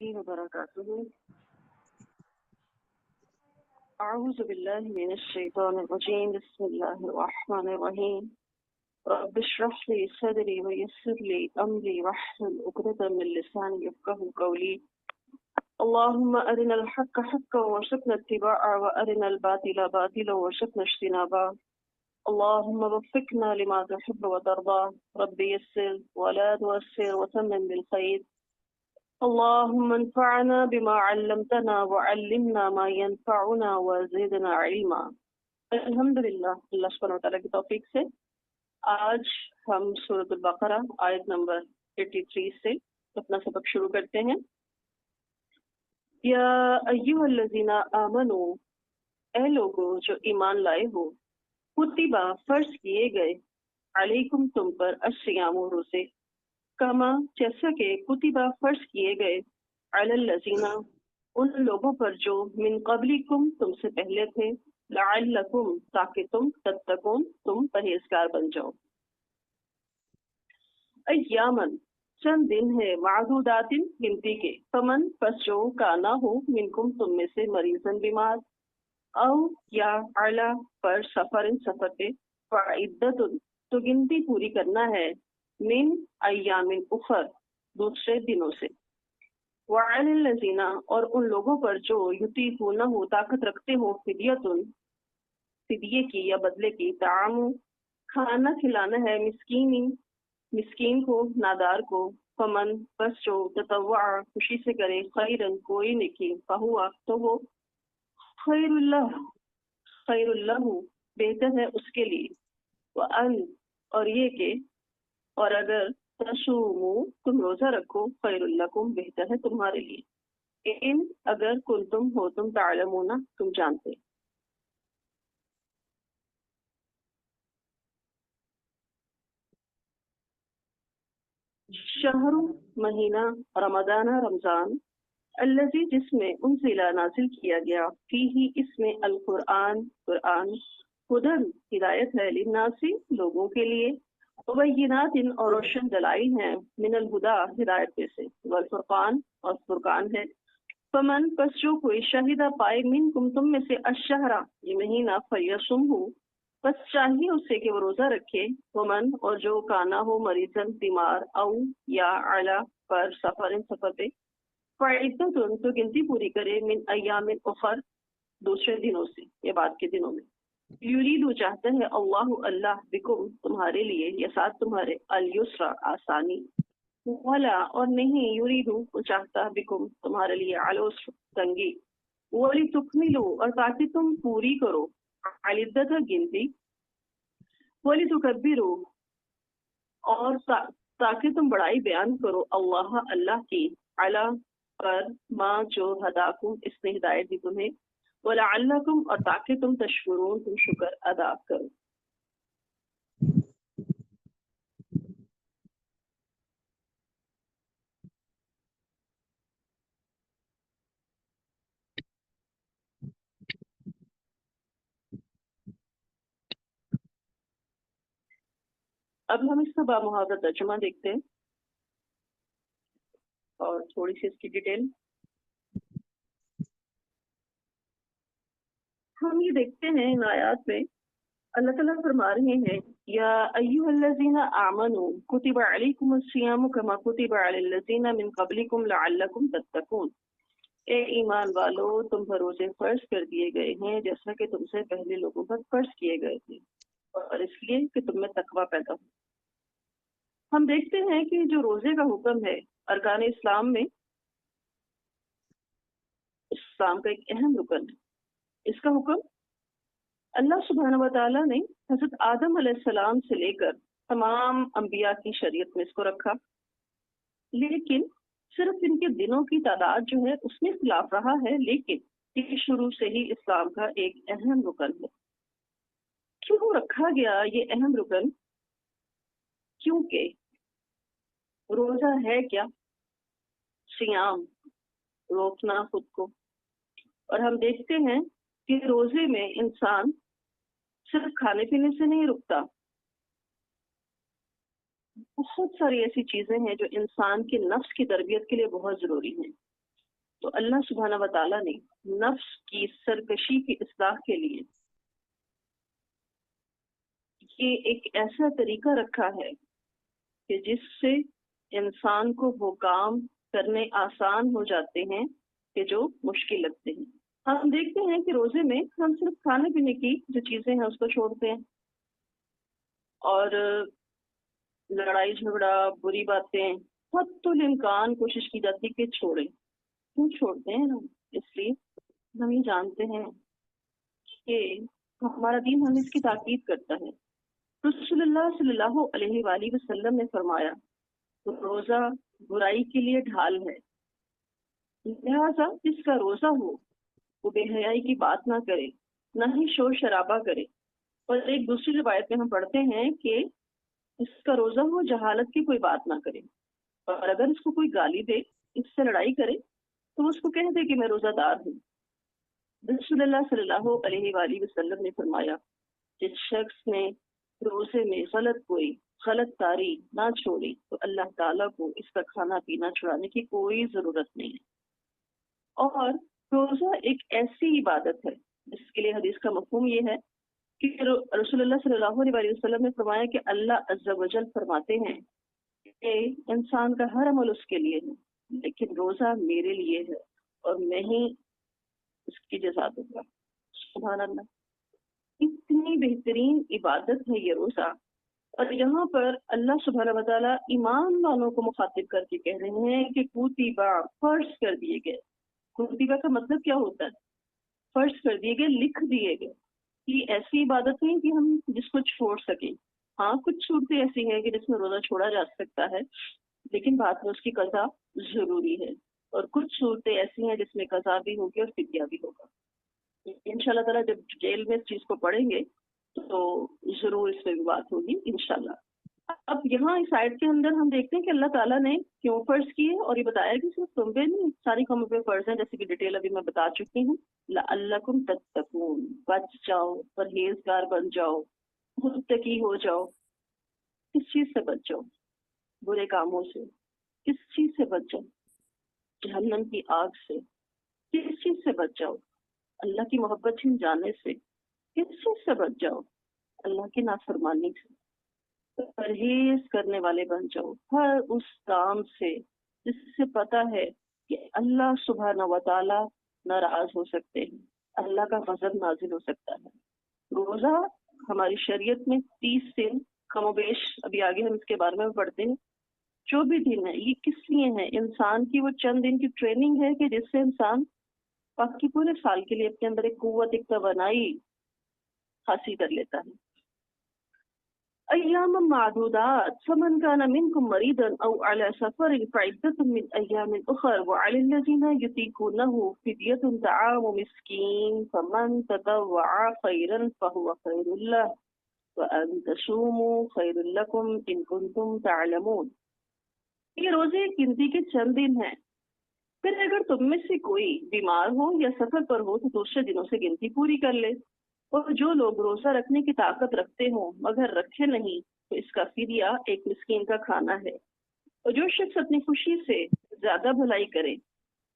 وبركاته. أعوذ بالله من الشيطان الرجيم. بسم الله الرحمن الرحيم. رب اشرح لي صدري ويسر لي أمري واحلل عقدة من لساني يفقهوا قولي. اللهم أرنا الحق حقا وارزقنا اتباعه وأرنا الباطل باطلا وارزقنا اجتنابه. اللهم وفقنا لما تحب وترضى. رب يسر ولا تؤثر وتمم بالخير. اللهم انفعنا بما علمتنا وعلمنا ما ينفعنا وزدنا علما. الحمدللہ، اللہ سبحانہ وتعالیٰ کی توفیق سے آج ہم سورۃ البقرہ آیت نمبر 83 سے اپنا سبق شروع کرتے ہیں۔ یا ایھا الذین آمنوا، اے لوگو جو ایمان لائے ہو، کتبہ فرض کیے گئے، علیکم تم پر، الصیام روزے، کما جیسا کہ کتبہ فرض کیے گئے، علی الذین ان لوگوں پر جو من قبلکم تم سے پہلے تھے، لعلکم تاکہ تم تتقون تم پرہیزگار بن جاؤ۔ ایامن چند دن ہے، معدودات گنتی کے، فمن پس جو کانا ہو منکم تم میں سے، مریضن بیمار، او یا علی پر سفر سفر پہ، فعدت تو گنتی پوری کرنا ہے، من ایام اخر دوسرے دنوں سے، وعلی الذین اور ان لوگوں پر جو یطیقونہ طاقت رکھتے ہو، فدیۃ فدیے کی یا بدلے کی، طعام کھانا کھلانا ہے، مسکین کو، نادار کو، فمن بس جو تطوع خوشی سے کرے، خیرن کوئی نیکی، فہوا تو وہ خیر اللہ بہتر ہے اس کے لیے، وان اور یہ کہ اور اگر تصومو تم روزہ رکھو، خیر لکم بہتر ہے تمہارے لیے، ان اگر کنتم ہو تم تعلمون تم جانتے۔ شہر مہینہ، رمضان رمضان، الذی جس میں انزل نازل کیا گیا، فیہ اس میں، القرآن قرآن، ہدن ہدایت ہے، للناس لوگوں کے لیے، مبینات اور روشن دلائل ہیں، من الہدا ہدایت میں سے، والفرقان اور فرقان ہے، فمن پس جو کوئی شہیدہ پائے، منکم تم میں سے، الشہرہ یہ مہینہ، فلیصمہ بس چاہیے اسے کہ وہ روزہ رکھے، ومن اور جو کانا ہو مریضن بیمار، او یا علی پر سفر سفر پہ، فعدت تو گنتی پوری کرے، من ایام اخر دوسرے دنوں سے یا بعد کے دنوں میں، یرید چاہتا ہے، اللہ اللہ، بکم تمہارے لیے، یا ساتھ تمہارے، الیسر آسانی، ولا اور نہیں، یرید وہ چاہتا، بکم تمہارے لیے، العسر تنگی، ولتکملوا اور تاکہ تم پوری کرو، العدت گنتی، ولتکبروا اور تاکہ تم بڑائی بیان کرو، اللہ اللہ کی، علی پر ما جو ہداکم اس نے ہدایت دی تمہیں، ولعلکم اور تاکہ تم تشکرون تم شکر ادا کرو۔ اب ہم اس کا بامحاورہ ترجمہ دیکھتے ہیں اور تھوڑی سی اس کی ڈیٹیل ہم یہ دیکھتے ہیں۔ ان آیات میں اللہ تعالیٰ فرما رہے ہیں، یا ایھا الذین آمنوا کتب علیکم الصیام کما کتب علی الذین من قبلکم لعلکم تتقون، اے ایمان والو تم پر روزے فرض کر دیے گئے ہیں جیسا کہ تم سے پہلے لوگوں پر فرض کیے گئے تھے، اور اس لیے کہ تم میں تقوی پیدا ہو۔ ہم دیکھتے ہیں کہ جو روزے کا حکم ہے ارکان اسلام میں، اسلام کا ایک اہم رکن ہے۔ اس کا حکم اللہ سبحانہ و تعالیٰ نے حضرت آدم علیہ السلام سے لے کر تمام انبیاء کی شریعت میں اس کو رکھا، لیکن صرف ان کے دنوں کی تعداد جو ہے اس میں اختلاف رہا ہے، لیکن یہ شروع سے ہی اسلام کا ایک اہم رکن ہے۔ کیوں رکھا گیا یہ اہم رکن؟ کیونکہ روزہ ہے کیا؟ صیام، روکنا خود کو، اور ہم دیکھتے ہیں کہ روزے میں انسان صرف کھانے پینے سے نہیں رکتا، بہت ساری ایسی چیزیں ہیں جو انسان کے نفس کی تربیت کے لیے بہت ضروری ہیں۔ تو اللہ سبحانہ و تعالیٰ نے نفس کی سرکشی کی اصلاح کے لیے یہ ایک ایسا طریقہ رکھا ہے کہ جس سے انسان کو وہ کام کرنے آسان ہو جاتے ہیں کہ جو مشکل لگتے ہیں۔ ہم دیکھتے ہیں کہ روزے میں ہم صرف کھانے پینے کی جو چیزیں ہیں اس کو چھوڑتے ہیں، اور لڑائی جھگڑا، بری باتیں حد الامکان کوشش کی جاتی کہ چھوڑیں۔ کیوں چھوڑتے ہیں ہم؟ اس لیے ہم یہ جانتے ہیں کہ ہمارا دین ہمیں اس کی تاکید کرتا ہے۔ رسول اللہ صلی اللہ علیہ وآلہ وسلم نے فرمایا روزہ برائی کے لیے ڈھال ہے، لہذا جس کا روزہ ہو وہ بے حیائی کی بات نہ کرے، نہ ہی شور شرابہ کرے۔ اور ایک دوسری روایت میں ہم پڑھتے ہیں کہ اس کا روزہ ہو جہالت کی کوئی بات نہ کرے، اور اگر اس کو کوئی گالی دے، اس سے لڑائی کرے، تو اس کو کہہ دے کہ میں روزہ دار ہوں۔ رسول اللہ صلی اللہ علیہ وآلہ وسلم نے فرمایا جس شخص نے روزے میں غلط کاری نہ چھوڑی تو اللہ تعالیٰ کو اس کا کھانا پینا چھڑانے کی کوئی ضرورت نہیں ہے۔ اور روزہ ایک ایسی عبادت ہے جس کے لیے حدیث کا مفہوم یہ ہے کہ رسول اللہ صلی اللہ علیہ وسلم نے فرمایا کہ اللہ عز و جل فرماتے ہیں کہ انسان کا ہر عمل اس کے لیے ہے، لیکن روزہ میرے لیے ہے اور میں ہی اس کی جزا دوں گا۔ سبحان اللہ، اتنی بہترین عبادت ہے یہ روزہ، اور یہاں پر اللہ سبحانہ و تعالیٰ ایمان والوں کو مخاطب کر کے کہہ رہے ہیں کہ کوتیبہ فرض کر دیے گئے۔ کوتیبہ کا مطلب کیا ہوتا ہے؟ فرض کر دیے گئے، لکھ دیے گئے۔ یہ ایسی عبادت نہیں کہ ہم جس کو چھوڑ سکیں۔ ہاں، کچھ صورتیں ایسی ہیں کہ جس میں روزہ چھوڑا جا سکتا ہے، لیکن بعد میں اس کی قضا ضروری ہے، اور کچھ صورتیں ایسی ہیں جس میں قضا بھی ہوگی اور فدیہ بھی ہوگا۔ انشاءاللہ تعالیٰ جب ڈیٹیل میں اس چیز کو پڑھیں گے تو ضرور اس میں بھی بات ہوگی انشاءاللہ۔ اب یہاں اس آیت کے اندر ہم دیکھتے ہیں کہ اللہ تعالیٰ نے کیوں فرض کیے، اور یہ بتایا کہ صرف تم پہ نہیں، ساری قوموں پہ فرض ہیں، جیسے کہ ڈیٹیل ابھی میں بتا چکی ہوں۔ لعلکم تتقون، بچ جاؤ، پرہیزگار بن جاؤ، متقی ہو جاؤ۔ کس چیز سے بچ جاؤ؟ برے کاموں سے۔ کس چیز سے بچ جاؤ؟ جہنم کی آگ سے۔ کس چیز سے بچ جاؤ؟ اللہ کی محبت چھن جانے سے۔ کس چیز سے بچ جاؤ؟ اللہ کی نافرمانی سے۔ پرہیز کرنے والے بن جاؤ ہر اس کام سے جس سے پتہ ہے کہ اللہ سبحانہ و تعالی ناراض ہو سکتے ہیں، اللہ کا غضب نازل ہو سکتا ہے۔ روزہ ہماری شریعت میں 30 دن کم و بیش، ابھی آگے ہم اس کے بارے میں پڑھتے ہیں، جو بھی دن ہے یہ کس لیے ہیں؟ انسان کی وہ چند دن کی ٹریننگ ہے کہ جس سے انسان باقی پورے سال کے لیے اپنے اندر ایک قوت، ایک توانائی حاصل کر لیتا ہے۔ ایام معدودات فمن كان منكم مريضا او على سفر فعدة من ايام اخر وعلى الذين يطيقونه فدية طعام مسكين فمن تطوع خيرا فهو خير له وان تصوموا خير لكم ان كنتم تعلمون۔ یہ روزے گنتی کے چند دن ہیں، پھر اگر تم میں سے کوئی بیمار ہو یا سفر پر ہو تو دوسرے دنوں سے گنتی پوری کر لے۔ اور جو لوگ روزہ رکھنے کی طاقت رکھتے ہوں مگر رکھے نہیں تو اس کا فدیہ ایک مسکین کا کھانا ہے۔ اور جو شخص اپنی خوشی سے زیادہ بھلائی کرے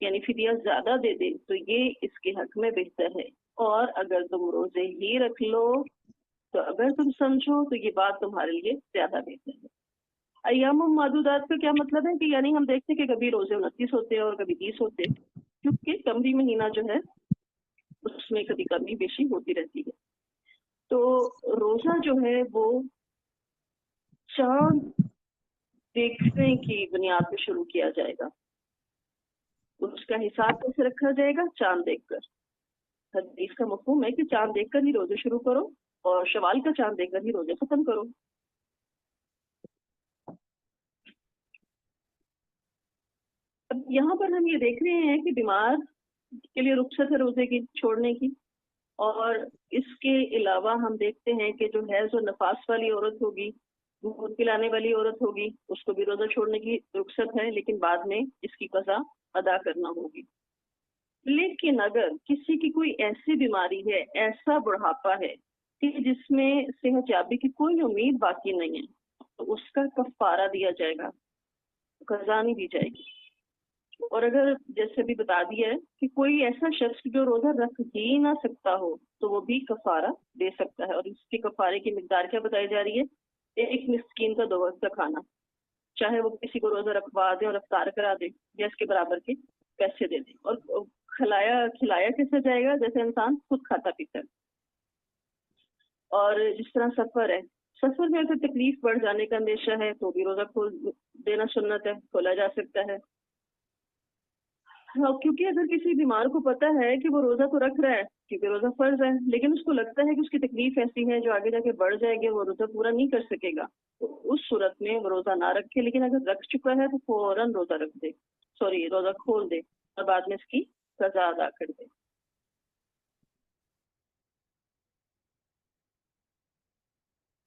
یعنی فدیہ زیادہ دے دے تو یہ اس کے حق میں بہتر ہے۔ اور اگر تم روزے ہی رکھ لو تو اگر تم سمجھو تو یہ بات تمہارے لیے زیادہ بہتر ہے۔ ایام معدودات کا کیا مطلب ہے کہ یعنی ہم دیکھتے ہیں کہ کبھی روزے 29 ہوتے ہیں اور کبھی 30 ہوتے ہیں، کیونکہ قمری مہینہ جو ہے اس میں کبھی کمی بیشی ہوتی رہتی ہے۔ تو روزہ جو ہے وہ چاند دیکھنے کی بنیاد پہ شروع کیا جائے گا۔ اس کا حساب کیسے رکھا جائے گا؟ چاند دیکھ کر۔ حدیث کا مفہوم ہے کہ چاند دیکھ کر ہی روزے شروع کرو اور شوال کا چاند دیکھ کر ہی روزے ختم کرو۔ اب یہاں پر ہم یہ دیکھ رہے ہیں کہ بیمار کے لیے رخصت ہے روزے کی چھوڑنے کی، اور اس کے علاوہ ہم دیکھتے ہیں کہ جو حیض و نفاس والی عورت ہوگی، دودھ پلانے والی عورت ہوگی، اس کو بھی روزہ چھوڑنے کی رخصت ہے، لیکن بعد میں اس کی قضا ادا کرنا ہوگی۔ لیکن اگر کسی کی کوئی ایسی بیماری ہے، ایسا بڑھاپا ہے کہ جس میں صحت یابی کی کوئی امید باقی نہیں ہے تو اس کا کفارہ دیا جائے گا، قضا نہیں دی جائے گی۔ اور اگر جیسے بھی بتا دیا ہے کہ کوئی ایسا شخص جو روزہ رکھ ہی نہ سکتا ہو تو وہ بھی کفارہ دے سکتا ہے، اور اس کے کفارے کی مقدار کیا بتائی جا رہی ہے؟ ایک مسکین کا 2 وقت کا کھانا، چاہے وہ کسی کو روزہ رکھوا دے اور افطار کرا دے یا اس کے برابر کے پیسے دے دے، اور کھلایا کیسے جائے گا؟ جیسے انسان خود کھاتا پیتا ہے۔ اور جس طرح سفر ہے، سفر میں اگر تکلیف بڑھ جانے کا اندیشہ ہے تو بھی روزہ کھول دینا سنت ہے، کھولا جا سکتا ہے۔ ہاں، کیونکہ اگر کسی بیمار کو پتا ہے کہ وہ روزہ تو رکھ رہا ہے کیونکہ روزہ فرض ہے، لیکن اس کو لگتا ہے کہ اس کی تکلیف ایسی ہے جو آگے جا کے بڑھ جائے گی، وہ روزہ پورا نہیں کر سکے گا، تو اس صورت میں وہ روزہ نہ رکھے، لیکن اگر رکھ چکا ہے تو فوراً روزہ رکھ دے، روزہ کھول دے اور بعد میں اس کی قضا ادا کر دے۔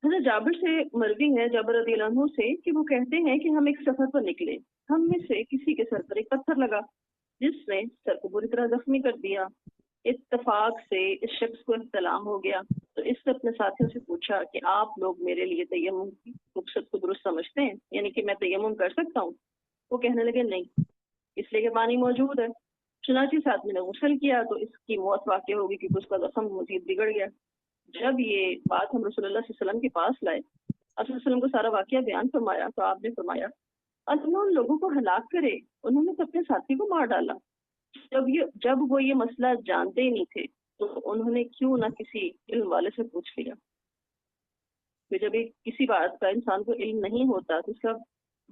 حضرت جابر سے مروی ہے، جابر رضی اللہ عنہ سے، کہ وہ کہتے ہیں کہ ہم ایک سفر پر نکلے، ہم میں سے کسی کے سر پر ایک پتھر لگا جس نے سر کو بری طرح زخمی کر دیا۔ اتفاق سے اس شخص کو احتلام ہو گیا تو اس نے اپنے ساتھیوں سے پوچھا کہ آپ لوگ میرے لیے تیمم کی رخصت کو درست سمجھتے ہیں، یعنی کہ میں تیمم کر سکتا ہوں؟ وہ کہنے لگے نہیں، اس لیے کہ پانی موجود ہے۔ چنانچہ اس آدمی نے غسل کیا تو اس کی موت واقع ہوگی کیونکہ اس کا زخم مزید بگڑ گیا۔ جب یہ بات ہم رسول اللہ صلی اللہ علیہ وسلم کے پاس لائے، آپ صلی اللہ علیہ وسلم کو سارا واقعہ بیان فرمایا تو آپ نے فرمایا اللہ ان لوگوں کو ہلاک کرے، انہوں نے تو اپنے ساتھی کو مار ڈالا۔ جب وہ یہ مسئلہ جانتے ہی نہیں تھے تو انہوں نے کیوں نہ کسی علم والے سے پوچھ لیا؟ پھر جب کسی بات کا انسان کو علم نہیں ہوتا تو اس کا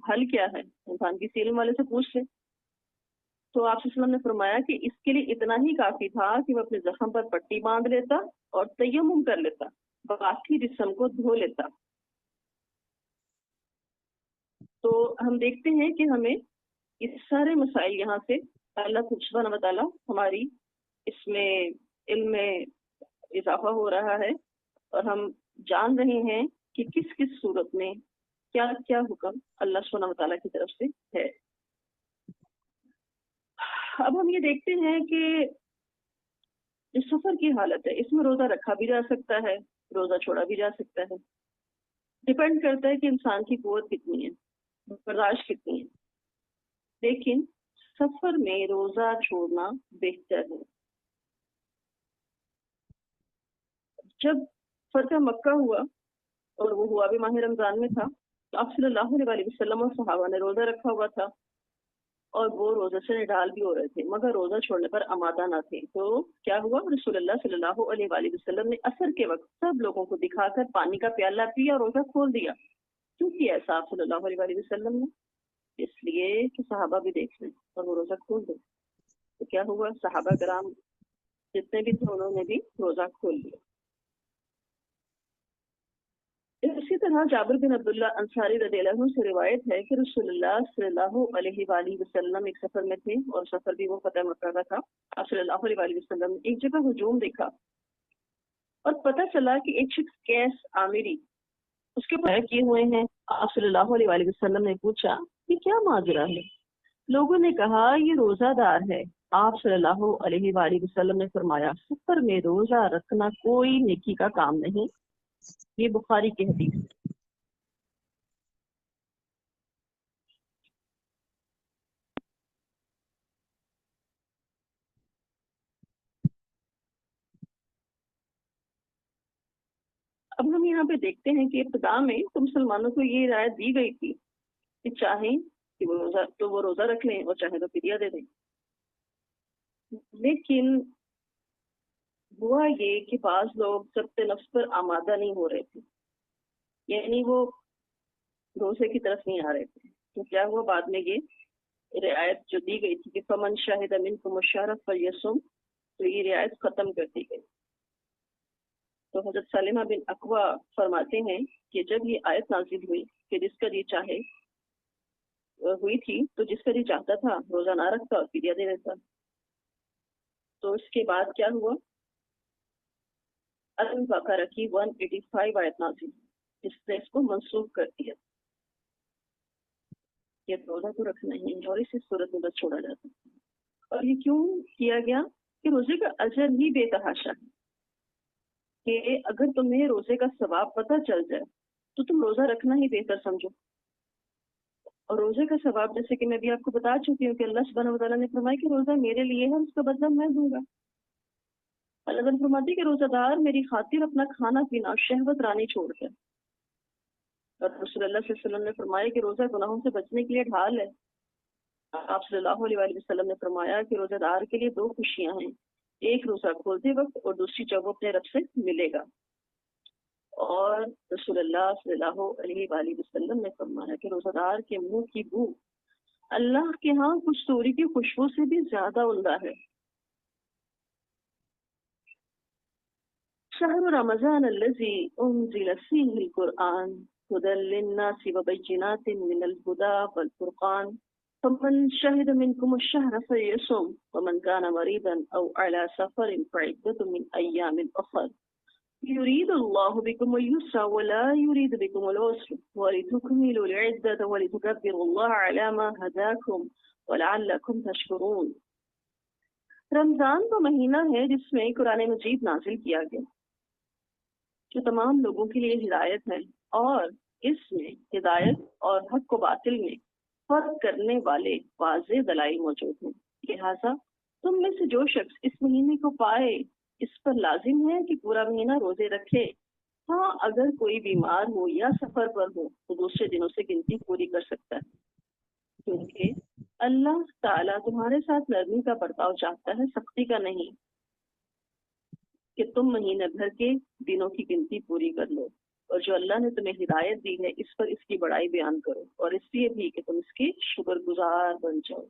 حل کیا ہے؟ انسان کسی علم والے سے پوچھ لے۔ تو آپ صلی اللہ علیہ وسلم نے فرمایا کہ اس کے لیے اتنا ہی کافی تھا کہ وہ اپنے زخم پر پٹی باندھ لیتا اور تیمم کر لیتا، باقی جسم کو دھو لیتا۔ تو ہم دیکھتے ہیں کہ ہمیں اس سارے مسائل یہاں سے اللہ سبحانہ و تعالیٰ ہماری اس میں علم میں اضافہ ہو رہا ہے، اور ہم جان رہے ہیں کہ کس کس صورت میں کیا کیا حکم اللہ سبحانہ و تعالیٰ کی طرف سے ہے۔ اب ہم یہ دیکھتے ہیں کہ اس سفر کی حالت ہے، اس میں روزہ رکھا بھی جا سکتا ہے، روزہ چھوڑا بھی جا سکتا ہے، ڈپینڈ کرتا ہے کہ انسان کی قوت کتنی ہے، برداشت کتنی ہے۔ لیکن سفر میں روزہ چھوڑنا بہتر ہے۔ جب فتح مکہ ہوا اور وہ ہوا بھی ماہ رمضان میں تھا تو آپ صلی اللہ علیہ وسلم اور صحابہ نے روزہ رکھا ہوا تھا اور وہ روزہ سے نڈال بھی ہو رہے تھے مگر روزہ چھوڑنے پر آمادہ نہ تھے۔ تو کیا ہوا؟ رسول اللہ صلی اللہ علیہ وسلم نے عصر کے وقت سب لوگوں کو دکھا کر پانی کا پیالہ پیا اور روزہ کھول دیا۔ کیوں کیا ایسا آپ صلی اللہ علیہ وسلم نے؟ اس لیے کہ صحابہ بھی دیکھ لیں اور وہ روزہ کھول دیں۔ تو کیا ہوا؟ صحابہ کرام جتنے بھی تھے انہوں نے بھی روزہ کھول لیا۔ اسی طرح جابر بن عبداللہ انصاری رضی اللہ عنہ سے روایت ہے کہ رسول اللہ صلی اللہ علیہ وسلم ایک سفر میں تھے، اور سفر بھی وہ فتح مکہ کا تھا۔ آپ صلی اللہ علیہ وسلم نے ایک جگہ ہجوم دیکھا اور پتہ چلا کہ ایک شخص کیس عامری اس کے اوپر کیے ہوئے ہیں۔ آپ صلی اللہ علیہ وسلم نے پوچھا یہ کیا ماجرا ہے؟ لوگوں نے کہا یہ روزہ دار ہے۔ آپ صلی اللہ علیہ وسلم نے فرمایا سفر میں روزہ رکھنا کوئی نیکی کا کام نہیں۔ یہ بخاری کی حدیث ہے۔ اب ہم یہاں پہ دیکھتے ہیں کہ ابتدا میں تو مسلمانوں کو یہ ہدایت دی گئی تھی کہ چاہیں کہ وہ روزہ رکھ لیں اور چاہیں تو فدیہ دے دیں، لیکن ہوا یہ کہ بعض لوگ ضبط نفس پر آمادہ نہیں ہو رہے تھے، یعنی وہ روزے کی طرف نہیں آ رہے تھے۔ تو کیا ہوا؟ بعد میں یہ رعایت جو دی گئی تھی کہ فمن شاہد منکم الشہر فلیصم، تو یہ رعایت ختم کر دی گئی۔ تو حضرت سلمہ بن اکوع فرماتے ہیں کہ جب یہ آیت نازل ہوئی کہ جس کا جی چاہے ہوئی تھی تو جس کا جی چاہتا تھا روزہ نہ رکھتا اور فدیہ دے دیتا۔ تو اس کے بعد کیا ہوا؟ البقرہ کی 185 آیت نازل جس نے اس کو منسوخ کر دیا کہ روزہ تو رکھنا ہی ہے، اور اسی صورت میں بس چھوڑا جاتا ہے۔ اور یہ کیوں کیا گیا؟ کہ روزے کا اجر ہی بے تحاشا ہے، کہ اگر تمہیں روزے کا ثواب پتہ چل جائے تو تم روزہ رکھنا ہی بہتر سمجھو، اور روزے کا ثواب جیسے کہ میں بھی آپ کو بتا چکی ہوں کہ اللہ سبحانہ و تعالیٰ نے فرمایا کہ روزہ میرے لیے ہے، اس کا بدلہ میں دوں گا۔ اللہ تعالیٰ فرماتی کہ روزہ دار میری خاطر اپنا کھانا پینا اور شہوت رانی چھوڑ دے، اور رسول اللہ صلی اللہ علیہ وسلم نے فرمایا کہ روزہ گناہوں سے بچنے کے لیے ڈھال ہے۔ آپ صلی اللہ علیہ وآلہ وسلم نے فرمایا کہ روزہ دار کے لیے دو خوشیاں ہیں، ایک روزہ کھولتے وقت اور دوسری جب وہ اپنے رب سے ملے گا۔ اور رسول اللہ صلی اللہ علیہ وآلہ وسلم نے فرمایا کہ روزہ دار کے منہ کی بو اللہ کے ہاں کچھ توری کی خوشبو سے بھی زیادہ عمدہ ہے۔ شہر رمضان الذی انزل فیہ القرآن هدى للناس وبینات من الہدى والفرقان فمن شہد منکم الشہر فلیصم ومن کان مریضا او علی سفر فعدۃ من ایام اخر يريد الله بكم اليسر ولا يريد بكم العسر ولتكملوا العدة ولتكبروا الله على ما هداكم ولعلكم تشكرون۔ رمضان وہ مہینہ ہے جس میں قرآن مجید نازل کیا گیا، جو تمام لوگوں کے لیے ہدایت ہے، اور اس میں ہدایت اور حق و باطل میں فرق کرنے والے واضح دلائل موجود ہیں۔ لہٰذا تم میں سے جو شخص اس مہینے کو پائے اس پر لازم ہے کہ پورا مہینہ روزے رکھے، ہاں اگر کوئی بیمار ہو یا سفر پر ہو تو دوسرے دنوں سے گنتی پوری کر سکتا ہے، کیونکہ اللہ تعالیٰ تمہارے ساتھ نرمی کا برتاؤ چاہتا ہے، سختی کا نہیں، کہ تم مہینے بھر کے دنوں کی گنتی پوری کر لو، اور جو اللہ نے تمہیں ہدایت دی ہے اس پر اس کی بڑائی بیان کرو، اور اس لیے بھی کہ تم اس کی شکر گزار بن جاؤ۔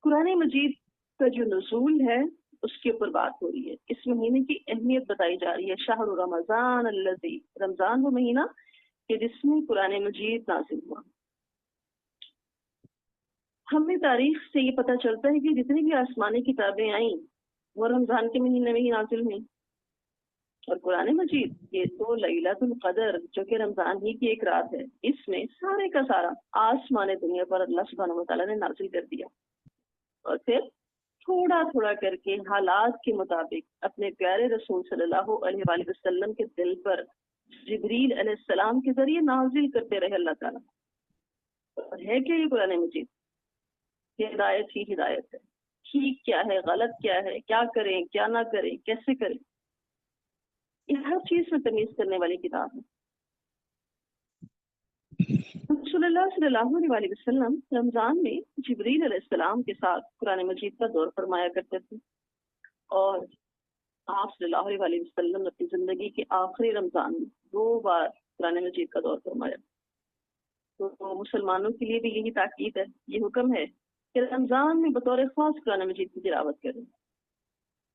قرآن مجید کا جو نزول ہے اس کے اوپر بات ہو رہی ہے، اس مہینے کی اہمیت بتائی جا رہی ہے۔ شہر رمضان الذی، رمضان وہ مہینہ کہ جس میں قرآن مجید نازل ہوا۔ ہمیں تاریخ سے یہ پتہ چلتا ہے کہ جتنی بھی آسمانی کتابیں آئیں وہ رمضان کے مہینے میں ہی نازل ہوئیں، اور قرآن مجید یہ تو لیلۃ القدر جو کہ رمضان ہی کی ایک رات ہے، اس میں سارے کا سارا آسمان دنیا پر اللہ سبحانہ و تعالیٰ نے نازل کر دیا، اور پھر تھوڑا تھوڑا کر کے حالات کے مطابق اپنے پیارے رسول صلی اللہ علیہ وآلہ وسلم کے دل پر جبریل علیہ السلام کے ذریعے نازل کرتے رہے اللہ تعالیٰ۔ اور ہے کہ یہ قرآن مجید ہدایت ہی ہدایت ہے، ٹھیک کیا ہے غلط کیا ہے، کیا کریں کیا نہ کریں، کیسے کریں، یہ ہر چیز میں تمیز کرنے والی کتاب ہے۔ رسول اللہ صلی اللہ علیہ وسلم رمضان میں جبریل علیہ السلام کے ساتھ قرآن مجید کا دور فرمایا کرتے تھے، اور آپ صلی اللہ علیہ وسلم نے اپنی زندگی کے آخری رمضان میں 2 بار قرآن مجید کا دور فرمایا۔ تو مسلمانوں کے لیے بھی یہی تاکید ہے، یہ حکم ہے کہ رمضان میں بطور خاص قرآن مجید کی تلاوت کریں۔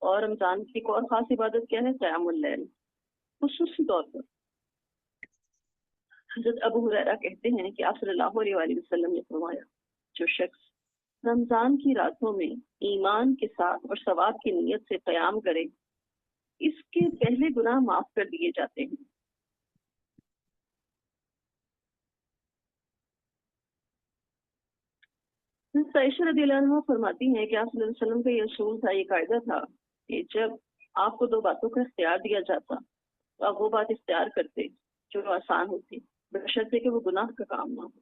اور رمضان کی ایک اور خاص عبادت کیا ہے؟ قیام اللیل، خصوصی طور پر حضرت ابو ہریرہ کہتے ہیں کہ آپ صلی اللہ علیہ وآلہ وسلم نے فرمایا، جو شخص رمضان کی راتوں میں ایمان کے ساتھ اور ثواب کی نیت سے قیام کرے اس کے پہلے گناہ معاف کر دیے جاتے ہیں۔ عائشہ رضی اللہ عنہ فرماتی ہیں کہ آپ صلی اللہ علیہ وسلم کا یہ اصول تھا، یہ قاعدہ تھا کہ جب آپ کو 2 باتوں کا اختیار دیا جاتا تو آپ وہ بات اختیار کرتے جو آسان ہوتی، بشرطے کہ وہ گناہ کا کام نہ ہو۔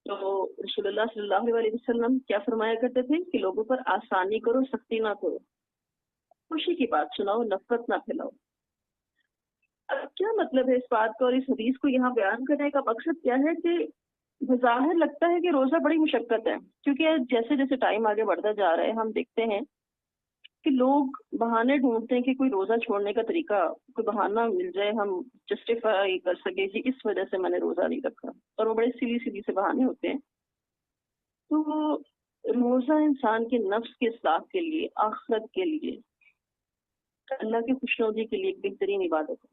تو رسول اللہ صلی اللہ علیہ وسلم کیا فرمایا کرتے تھے کہ لوگوں پر آسانی کرو، سختی نہ کرو، خوشی کی بات سناؤ، نفرت نہ پھیلاؤ۔ اب کیا مطلب ہے اس بات کا اور اس حدیث کو یہاں بیان کرنے کا مقصد کیا ہے کہ بظاہر لگتا ہے کہ روزہ بڑی مشقت ہے، کیونکہ جیسے جیسے ٹائم آگے بڑھتا جا رہا ہے ہم دیکھتے ہیں کہ لوگ بہانے ڈھونڈتے ہیں کہ کوئی روزہ چھوڑنے کا طریقہ، کوئی بہانہ مل جائے ہم جسٹیفائی کر سکے کہ اس وجہ سے میں نے روزہ نہیں رکھا، اور وہ بڑے سیدھی سے بہانے ہوتے ہیں۔ تو روزہ انسان کے نفس کے اصلاح کے لیے، آخرت کے لیے، اللہ کی خوشنودی کے لیے ایک بہترین عبادت ہے،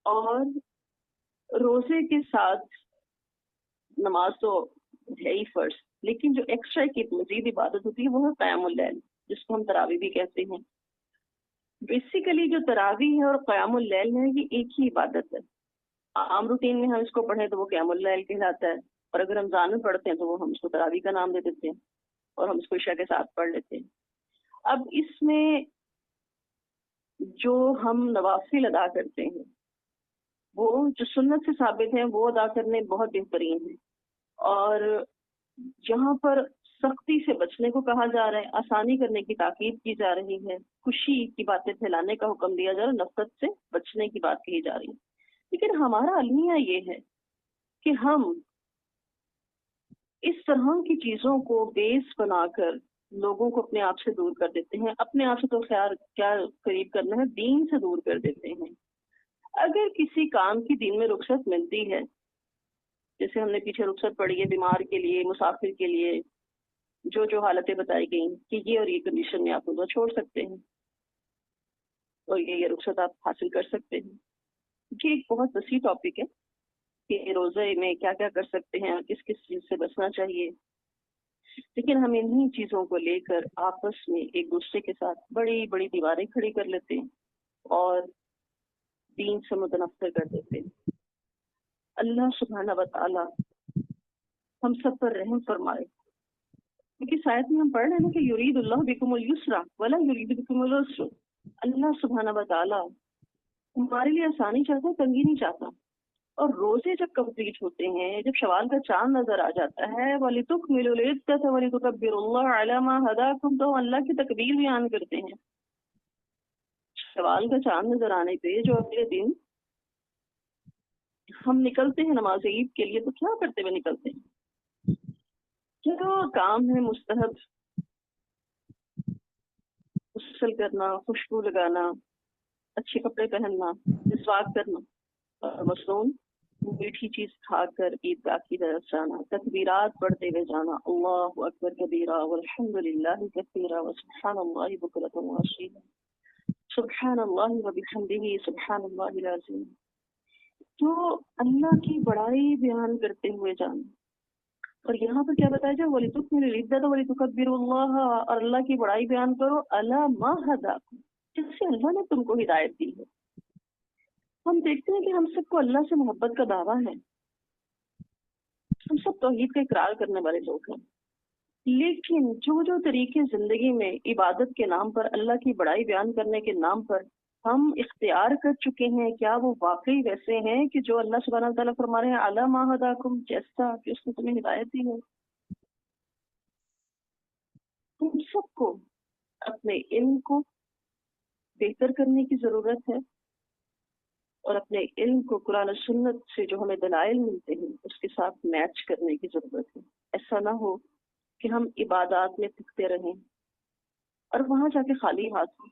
اور روزے کے ساتھ نماز تو ہے ہی فرض، لیکن جو ایکسٹرا کی مزید عبادت ہوتی ہے وہ ہے قیام اللیل، جس کو ہم تراویح بھی کہتے ہیں۔ بیسیکلی جو تراویح ہے اور قیام اللیل ہے یہ ایک ہی عبادت ہے۔ عام روٹین میں ہم اس کو پڑھیں تو وہ قیام اللیل کہلاتا ہے، اور اگر رمضان میں پڑھتے ہیں تو وہ ہم اس کو تراویح کا نام دے دیتے ہیں، اور ہم اس کو عشاء کے ساتھ پڑھ لیتے ہیں۔ اب اس میں جو ہم نوافل ادا کرتے ہیں وہ جو سنت سے ثابت ہیں وہ ادا کرنے بہت بہترین ہیں، اور جہاں پر سختی سے بچنے کو کہا جا رہا ہے، آسانی کرنے کی تاکید کی جا رہی ہے، خوشی کی باتیں پھیلانے کا حکم دیا جا رہا ہے، نفرت سے بچنے کی بات کہی جا رہی ہے۔ لیکن ہمارا المیہ یہ ہے کہ ہم اس طرح کی چیزوں کو بیس بنا کر لوگوں کو اپنے آپ سے دور کر دیتے ہیں، اپنے آپ سے تو خیر کیا قریب کرنا ہے، دین سے دور کر دیتے ہیں۔ اگر کسی کام کی دین میں رخصت ملتی ہے، جیسے ہم نے پیچھے رخصت پڑھی ہے بیمار کے لیے، مسافر کے لیے، جو حالتیں بتائی گئیں کہ یہ اور یہ کنڈیشن میں آپ روزہ چھوڑ سکتے ہیں اور یہ رخصت آپ حاصل کر سکتے ہیں۔ یہ ایک بہت وسیع ٹاپک ہے کہ روزے میں کیا کیا کر سکتے ہیں اور کس کس چیز سے بچنا چاہیے، لیکن ہم انہی چیزوں کو لے کر آپس میں ایک دوسرے کے ساتھ بڑی بڑی دیواریں کھڑی کر لیتے ہیں اور دین سے متنفر کر دیتے ہیں۔ اللہ سبحانہ و تعالی ہم سب پر رحم فرمائے، کیونکہ شاید میں ہم پڑھ رہے ہیں نا کہ یرید اللہ بکم اليسر ولا یرید بکم العسر۔ اللہ سبحانہ و تعالی ہمارے لیے آسانی چاہتا ہے، تنگی نہیں چاہتا۔ اور روزے جب کمپلیٹ ہوتے ہیں، جب شوال کا چاند نظر آ جاتا ہے، وَلِتُكْمِلُوا الْعِدَّةَ وَلِتُكَبِّرُوا اللَّهَ عَلَىٰ مَا هَدَاكُمْ، تو اللہ کی تکبیر بیان کرتے ہیں۔ شوال کا چاند نظر آنے پہ جو اگلے دن ہم نکلتے ہیں نماز عید کے لیے، تو کیا کرتے ہوئے نکلتے ہیں؟ کیا کام ہے مستحب؟ غسل کرنا، خوشبو لگانا، اچھے کپڑے پہننا، مسواک کرنا، اور مصنون میٹھی چیز کھا کر عیدگاہ کی طرف جانا، تکبیرات پڑھتے ہوئے جانا، اللہ اکبر کبیرہ والحمد للہ کثیرہ وسبحان اللہ بکرۃ واشیلا، سبحان اللہ وبحمدہ سبحان اللہ العظیم۔ تو اللہ کی بڑائی بیان کرتے ہوئے جانا، اور یہاں پر کیا بتایا جائے، وَلِتُكْمِلُوا الْعِدَّةَ وَلِتُكَبِّرُوا اللَّهَ، اور اللہ کی بڑائی بیان کرو عَلَىٰ مَا هَدَاكُمْ، جس سے اللہ نے تم کو ہدایت دی ہے۔ ہم دیکھتے ہیں کہ ہم سب کو اللہ سے محبت کا دعویٰ ہے، ہم سب توحید کا اقرار کرنے والے لوگ ہیں، لیکن جو طریقے زندگی میں عبادت کے نام پر، اللہ کی بڑائی بیان کرنے کے نام پر ہم اختیار کر چکے ہیں، کیا وہ واقعی ویسے ہیں کہ جو اللہ سبحانہ و تعالیٰ فرما رہے ہیں عَلَىٰ مَا هَدَاكُمْ، جیسا کہ اس نے تمہیں ہدایت دی ہے؟ تم سب کو اپنے علم کو بہتر کرنے کی ضرورت ہے، اور اپنے علم کو قرآن و سنت سے جو ہمیں دلائل ملتے ہیں اس کے ساتھ میچ کرنے کی ضرورت ہے۔ ایسا نہ ہو کہ ہم عبادات میں تھکتے رہیں اور وہاں جا کے خالی ہاتھ ہوں۔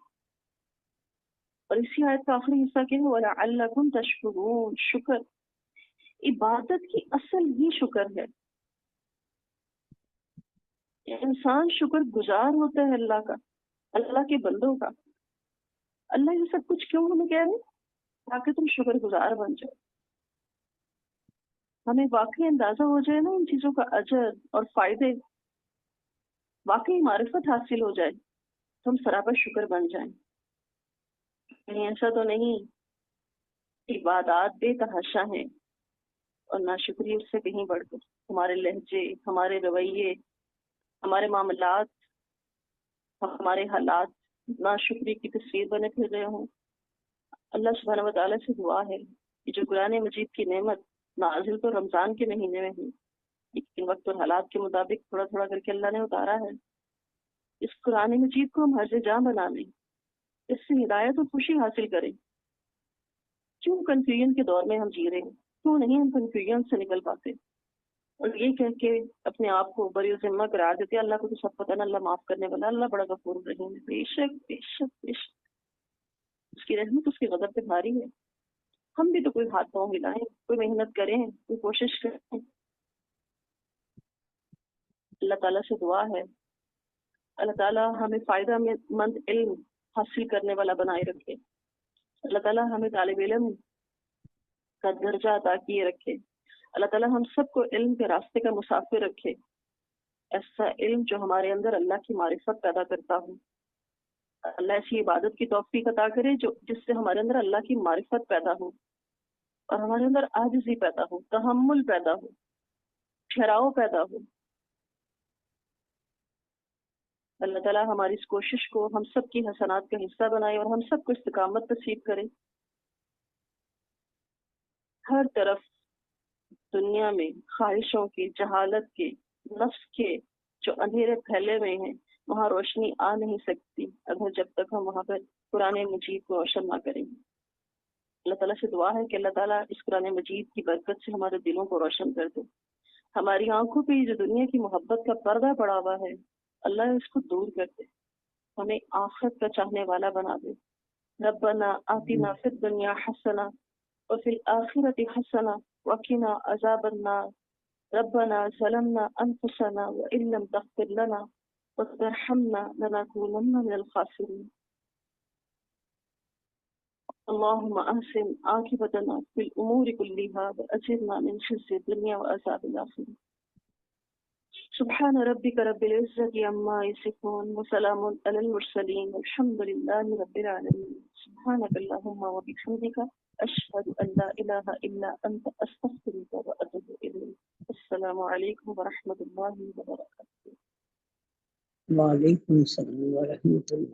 اور اسی آیت کا آخری حصہ کیا ہے، وَلَعَلَّكُمْ تَشْكُرُونَ، شکر۔ عبادت کی اصل ہی شکر ہے۔ انسان شکر گزار ہوتا ہے اللہ کا، اللہ کے بندوں کا۔ اللہ یہ سب کچھ کیوں ہمیں کہہ رہے ہیں؟ تاکہ تم شکر گزار بن جاؤ، ہمیں واقعی اندازہ ہو جائے نا ان چیزوں کا اجر اور فائدے، واقعی معرفت حاصل ہو جائے تو ہم سراپر شکر بن جائیں۔ کہیں ایسا تو نہیں عبادات بے تحاشا ہیں اور ناشکری اس سے کہیں بڑھ کر ہمارے لہجے، ہمارے رویے، ہمارے معاملات، ہمارے حالات ناشکری کی تصویر بنے پھر رہے ہوں۔ اللہ سبحانہ و تعالیٰ سے دعا ہے کہ جو قرآن مجید کی نعمت نازل تو رمضان کے مہینے میں ہوئی، لیکن وقت اور حالات کے مطابق تھوڑا تھوڑا کر کے اللہ نے اتارا ہے، اس قرآن مجید کو ہم حرز جاں بنا لیں، اس سے ہدایت اور خوشی حاصل کریں۔ کیوں کنفیوژن کے دور میں ہم جی رہے ہیں؟ کیوں نہیں ہم کنفیوژن سے نکل پاتے اور یہ کہہ کے اپنے آپ کو بری ذمہ قرار دیتے ہیں، اللہ کو تو سب پتہ نا، اللہ معاف کرنے والا، اللہ بڑا غفور رحیم ہے۔ بے شک بے شک بے شک اس کی رحمت اس کی غضب پہ بھاری ہے۔ ہم بھی تو کوئی ہاتھ پاؤں ہلائیں، کوئی محنت کریں، کوئی کوشش کریں۔ اللہ تعالیٰ سے دعا ہے اللہ تعالیٰ ہمیں فائدہ مند علم حاصل کرنے والا بنائے رکھے، اللہ تعالیٰ ہمیں طالب علم کا درجہ عطا کیے رکھے، اللہ تعالیٰ ہم سب کو علم کے راستے کا مسافر رکھے، ایسا علم جو ہمارے اندر اللہ کی معرفت پیدا کرتا ہو۔ اللہ ایسی عبادت کی توفیق عطا کرے جس سے ہمارے اندر اللہ کی معرفت پیدا ہو اور ہمارے اندر عاجزی پیدا ہو، تحمل پیدا ہو، ٹھہراؤ پیدا ہو۔ اللہ تعالیٰ ہماری اس کوشش کو ہم سب کی حسنات کا حصہ بنائے اور ہم سب کو استقامت نصیب کرے۔ ہر طرف دنیا میں خواہشوں کے، جہالت کے، نفس کے جو اندھیرے پھیلے ہوئے ہیں وہاں روشنی آ نہیں سکتی اگر جب تک ہم وہاں پر قرآن مجید کو روشن نہ کریں گے۔ اللہ تعالیٰ سے دعا ہے کہ اللہ تعالیٰ اس قرآن مجید کی برکت سے ہمارے دلوں کو روشن کر دے، ہماری آنکھوں پہ جو دنیا کی محبت کا پردہ پڑا ہوا ہے اللہ اس کو دور کر دے، ہمیں آخرت کا چاہنے والا بنا دے۔ ربنا آتنا فی الدنیا حسنہ وفی الآخرۃ حسنہ وقنا عذاب النار ربنا ظلمنا انفسنا وان لم تغفر لنا وترحمنا لنكونن من الخاسرين اللهم احسن عاقبتنا في الامور كلها واجرنا من خزي الدنيا وعذاب الاخره سبحان ربك رب العزة عما يصفون وسلام على المرسلين والحمد لله رب العالمين سبحانك اللهم وبحمدك أشهد أن لا إله إلا أنت أستغفرك وأتوب إليك السلام عليكم ورحمة الله وبركاته وعلیکم السلام ورحمۃ اللہ